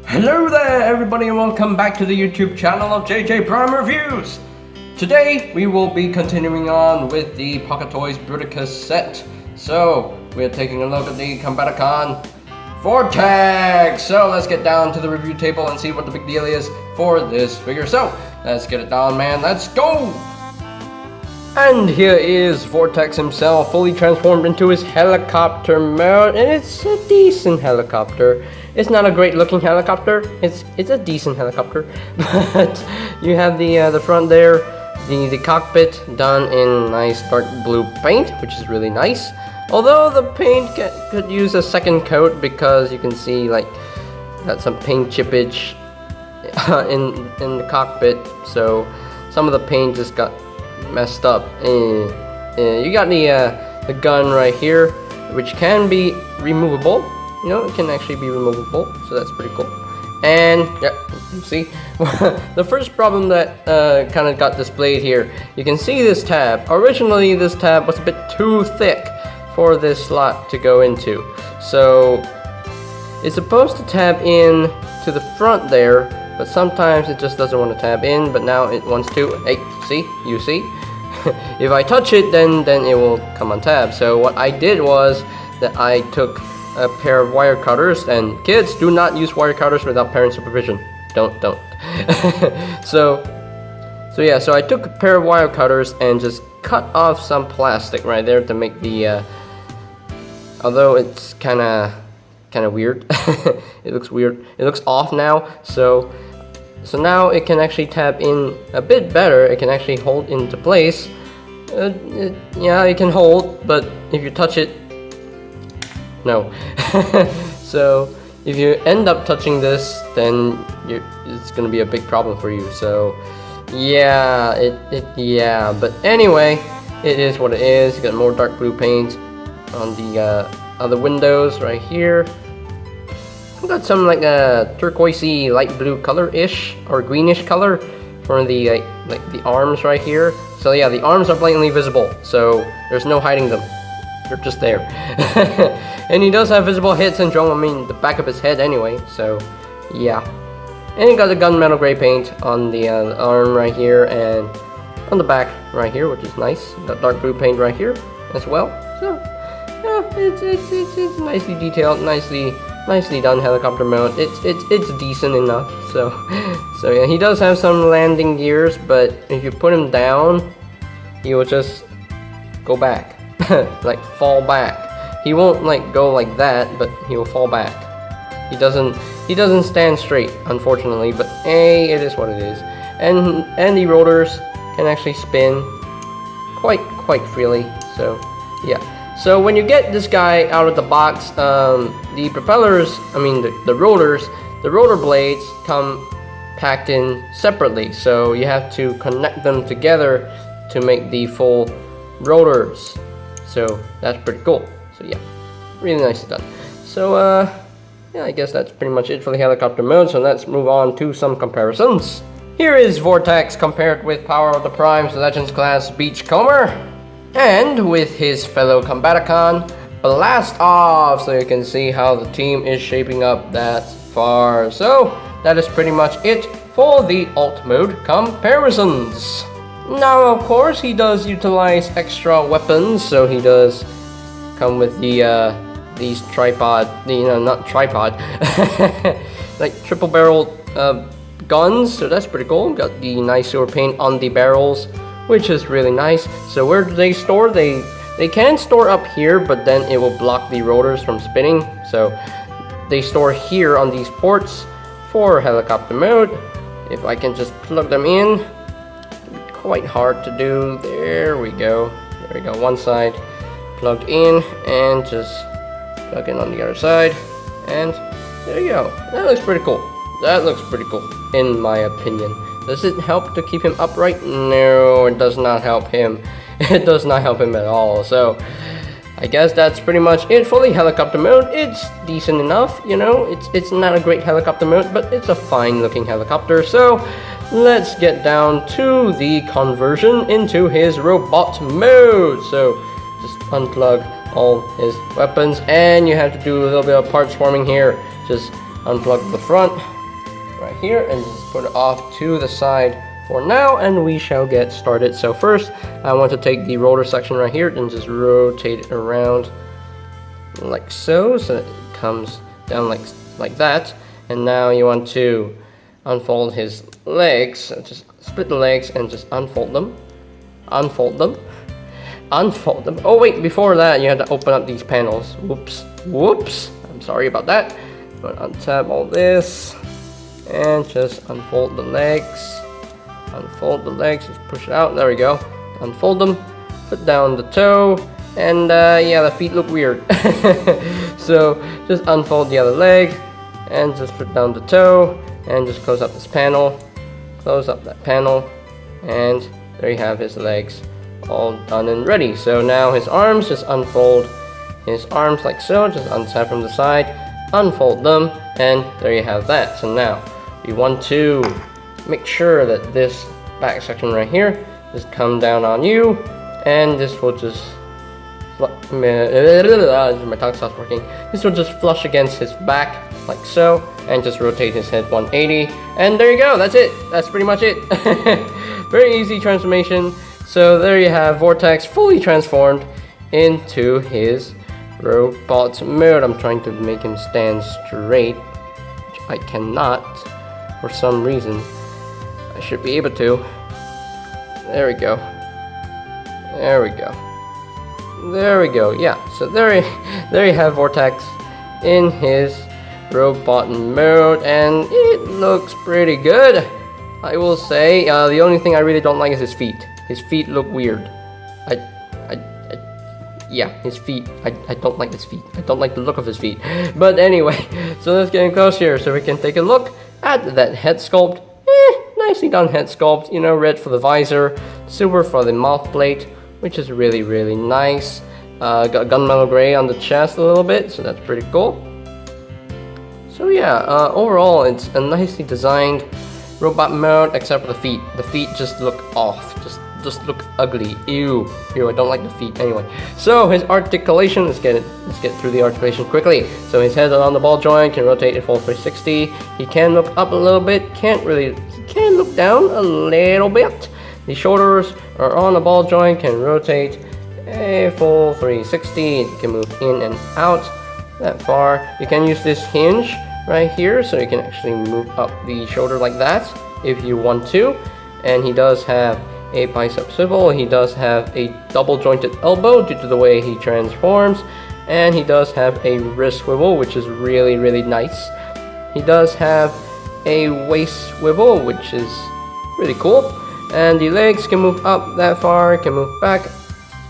Hello there everybody and welcome back to the YouTube channel of JJ Prime Reviews. Today we will be continuing on with the Pocket Toys Bruticus set. So we're taking a look at the Combaticon Vortex. So let's get down to the review table and see what the big deal is for this figure. So let's get it down, man, let's go! And here is Vortex himself, fully transformed into his helicopter mode, and it's a decent helicopter. It's not a great looking helicopter, it's a decent helicopter, but you have the front there, the cockpit done in nice dark blue paint, which is really nice. Although the paint could use a second coat because you can see like got some paint chippage in the cockpit, so some of the paint just got messed up. You got the gun right here, which can be removable. You know, it can actually be removable, so that's pretty cool. And yeah, you see, the first problem that kind of got displayed here, you can see this tab. Originally, this tab was a bit too thick for this slot to go into, so it's supposed to tab in to the front there, but sometimes it just doesn't want to tab in, but now it wants to. Hey, see? You see? If I touch it, then it will come on tab. So what I did was that I took a pair of wire cutters, and kids, do not use wire cutters without parent supervision. Don't. So I took a pair of wire cutters and just cut off some plastic right there to make the although it's kind of weird. It looks weird. It looks off now. So now it can actually tab in a bit better. It can actually hold into place. Yeah, it can hold, but if you touch it, no. So if you end up touching this, then it's gonna be a big problem for you. So yeah, yeah. But anyway, it is what it is. You got more dark blue paint on the other windows right here. Got some like a turquoisey light blue color-ish or greenish color for the like the arms right here. So yeah, the arms are blatantly visible, so there's no hiding them. They're just there. And he does have visible head syndrome. I mean, the back of his head anyway. So yeah. And he got the gunmetal gray paint on the arm right here and on the back right here, which is nice. Got dark blue paint right here as well. So yeah, it's nicely detailed, nicely done helicopter mode. It's decent enough. So yeah, he does have some landing gears, but if you put him down, he will just go back, like fall back. He won't like go like that, but he will fall back. He doesn't stand straight, unfortunately. But hey, it is what it is. And the rotors can actually spin quite freely. So yeah. So when you get this guy out of the box, the propellers, I mean the rotor blades come packed in separately. So you have to connect them together to make the full rotors. So that's pretty cool. So yeah, really nicely done. So yeah, I guess that's pretty much it for the helicopter mode. So let's move on to some comparisons. Here is Vortex compared with Power of the Prime's Legends class Beachcomber, and with his fellow Combaticon Blast Off. So you can see how the team is shaping up that far. So that is pretty much it for the alt mode comparisons. Now of course he does utilize extra weapons, so he does come with the these tripod, not tripod, like triple barreled guns. So that's pretty cool. Got the nice silver paint on the barrels, which is really nice. So where do they store? They can store up here, but then it will block the rotors from spinning. So they store here on these ports for helicopter mode. If I can just plug them in, quite hard to do. There we go. One side plugged in, and just plug in on the other side, and there you go. That looks pretty cool. That looks pretty cool, in my opinion. Does it help to keep him upright? No, it does not help him. It does not help him at all. So I guess that's pretty much it for the helicopter mode. It's decent enough, you know. It's not a great helicopter mode, but it's a fine looking helicopter. So let's get down to the conversion into his robot mode. So just unplug all his weapons, and you have to do a little bit of parts forming here. Just unplug the front right here and just put it off to the side for now, and we shall get started. So first, I want to take the rotor section right here and just rotate it around like so, so it comes down like that. And now you want to unfold his legs, so just split the legs and just unfold them. Unfold them. Unfold them. Oh wait, before that you have to open up these panels. Whoops. I'm sorry about that. But untap all this and just unfold the legs. Unfold the legs, just push it out. There we go. Unfold them. Put down the toe. And yeah, the feet look weird. So just unfold the other leg and just put down the toe and just close up this panel. Close up that panel. And there you have his legs all done and ready. So now his arms, just unfold his arms like so. Just untap from the side. Unfold them. And there you have that. So now we want to make sure that this back section right here just come down on you, and this will just my tongue stops working. This will just flush against his back like so, and just rotate his head 180, and there you go. That's it. That's pretty much it. Very easy transformation. So there you have Vortex fully transformed into his robot mode. I'm trying to make him stand straight, which I cannot for some reason. I should be able to. There we go. There we go. There we go. Yeah. So there you have Vortex in his robot mode, and it looks pretty good, I will say. The only thing I really don't like is his feet. His feet look weird. Yeah, his feet. I don't like his feet. I don't like the look of his feet. But anyway, so let's get in close here so we can take a look at that head sculpt. Nicely done head sculpt, you know, red for the visor, silver for the mouth plate, which is really, really nice. Got gunmetal gray on the chest a little bit, so that's pretty cool. So yeah, overall it's a nicely designed robot mode, except for the feet. The feet just look off, just look ugly. Ew, I don't like the feet. Anyway, so his articulation, let's get through the articulation quickly. So his head on the ball joint, can rotate a full 360. He can look up a little bit, he can look down a little bit. The shoulders are on the ball joint, can rotate a full 360. You can move in and out that far. You can use this hinge right here, so you can actually move up the shoulder like that if you want to. And he does have a bicep swivel. He does have a double jointed elbow due to the way he transforms, and he does have a wrist swivel, which is really, really nice. He does have a waist swivel, which is really cool. And the legs can move up that far, can move back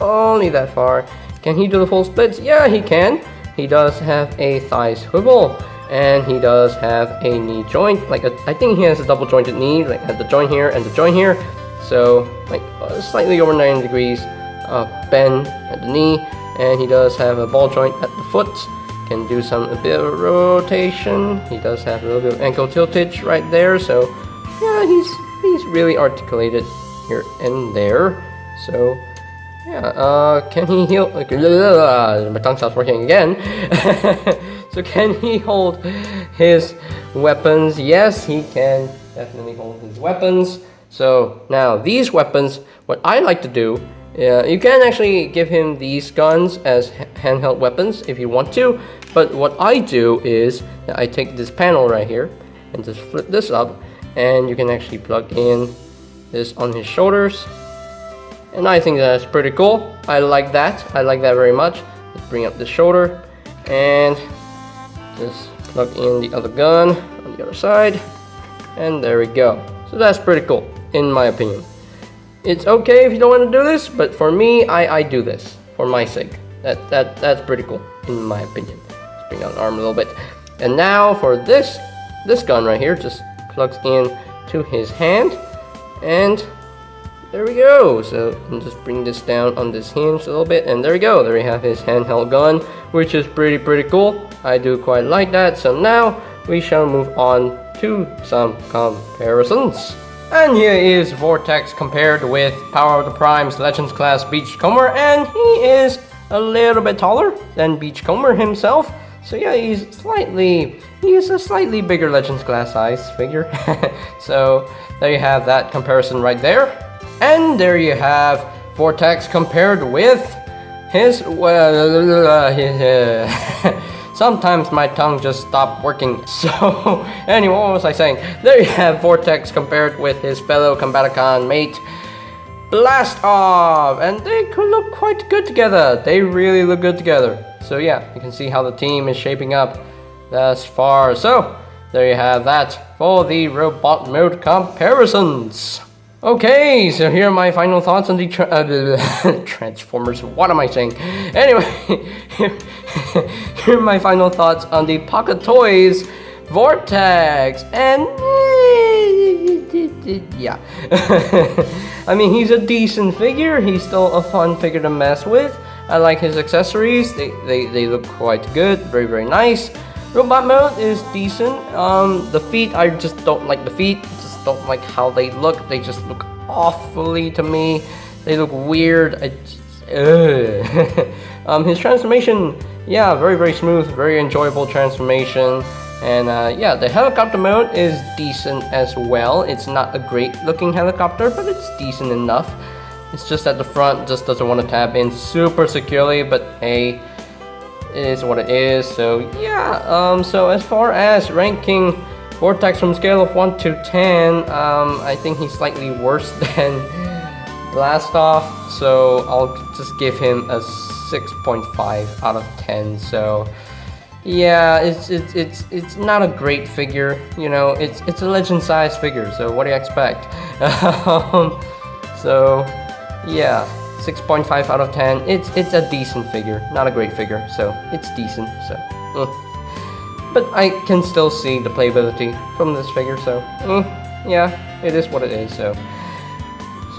only that far. Can he do the full splits? Yeah, he can. He does have a thigh swivel, and he does have a knee joint. I think he has a double jointed knee, like at the joint here and the joint here. So like slightly over 90 degrees bend at the knee, and he does have a ball joint at the foot. Can do a bit of rotation. He does have a little bit of ankle tiltage right there. So yeah, he's really articulated here and there. So yeah, can he heal? My tongue stops working again. So can he hold his weapons? Yes, he can definitely hold his weapons. So now these weapons, what I like to do, you can actually give him these guns as handheld weapons if you want to, but what I do is I take this panel right here and just flip this up, and you can actually plug in this on his shoulders, and I think that's pretty cool. I like that very much. Let's bring up the shoulder and just plug in the other gun on the other side, and there we go. So that's pretty cool, in my opinion. It's okay if you don't want to do this, but for me, I do this for my sake. That's pretty cool, in my opinion. Let's bring down the arm a little bit. And now for this gun right here, just plugs in to his hand, and there we go. So I'll just bring this down on this hinge a little bit, and there we go. There we have his handheld gun, which is pretty cool. I do quite like that. So now we shall move on to some comparisons. And here is Vortex compared with Power of the Prime's Legends class Beachcomber, and he is a little bit taller than Beachcomber himself. So yeah, he's a slightly bigger Legends class size figure. So there you have that comparison right there. And there you have Vortex compared with his, sometimes my tongue just stopped working. So anyway, what was I saying? There you have Vortex compared with his fellow Combaticon mate, Blast Off, and they could look quite good together. They really look good together. So yeah, you can see how the team is shaping up thus far. So there you have that for the robot mode comparisons. Okay, so here are my final thoughts on the Transformers. What am I saying? Anyway, here are my final thoughts on the Pocket Toys Vortex. And yeah, I mean, he's a decent figure. He's still a fun figure to mess with. I like his accessories. They look quite good. Very, very nice. Robot mode is decent. The feet, I just don't like the feet. Just don't like how they look. They just look awfully to me. They look weird. His transformation, yeah, very, very smooth. Very enjoyable transformation. And yeah, the helicopter mode is decent as well. It's not a great looking helicopter, but it's decent enough. It's just that the front just doesn't want to tap in super securely, but hey, it is what it is. So yeah, so as far as ranking Vortex from scale of 1 to 10, I think he's slightly worse than Blast Off, so I'll just give him a 6.5 out of 10. So yeah, it's not a great figure, you know. It's a legend size figure, so what do you expect? So yeah, 6.5 out of 10. It's a decent figure, not a great figure, so it's decent. So but I can still see the playability from this figure, so yeah, it is what it is. So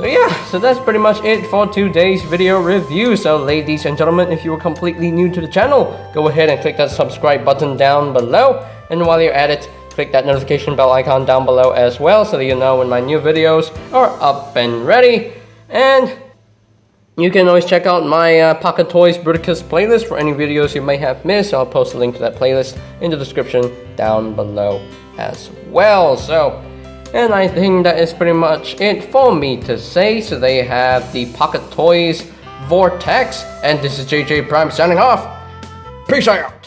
yeah, so that's pretty much it for today's video review. So ladies and gentlemen, if you are completely new to the channel, go ahead and click that subscribe button down below, and while you're at it, click that notification bell icon down below as well, so that you know when my new videos are up and ready. And you can always check out my Pocket Toys Bruticus playlist for any videos you may have missed. I'll post a link to that playlist in the description down below as well. So, and I think that is pretty much it for me to say. So they have the Pocket Toys Vortex, and this is JJ Prime signing off. Peace out.